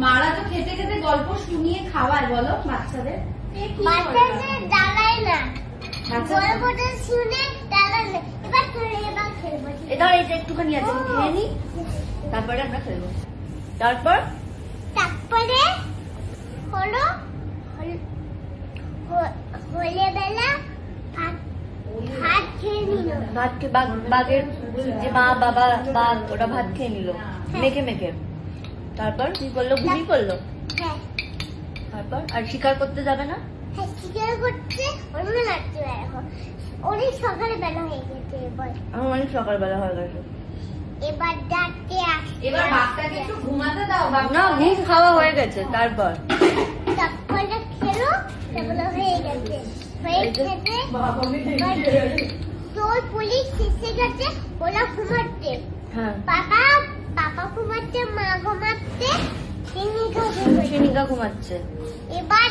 মারা তো খেতে খেতে গল্প শুনিয়ে খাওয়ায় বলো বাচ্চাদের এটা একটুখানি আছে খেয়ে নি তারপরে আমরা খেলবো তারপরে হলো বেলা ভাত খেয়ে নিল বাঘের যে মা বাবা বাঘ ওরা ভাত খেয়ে নিল মেখে মেখে তারপর কি করলো ঘুমি করলো তারপর আর শিকার করতে যাবে না শিকার করতে অনেক সকালে বেলা হয়ে গেছে আমার অনেক সকালবেলা হয়ে গেছে এবার ডাকতে এবার বাচ্চাকে একটু ঘুমাতে দাও না ঘুম খাওয়া হয়ে গেছে তারপর খেলো তারপরে হয়ে গেছে তোর পুলিশ এসে গেছে ওরা ঘুমাচ্ছে পাপা ঘুমাচ্ছে মা ঘুমাচ্ছে সিনিকা ঘুমাচ্ছে এবার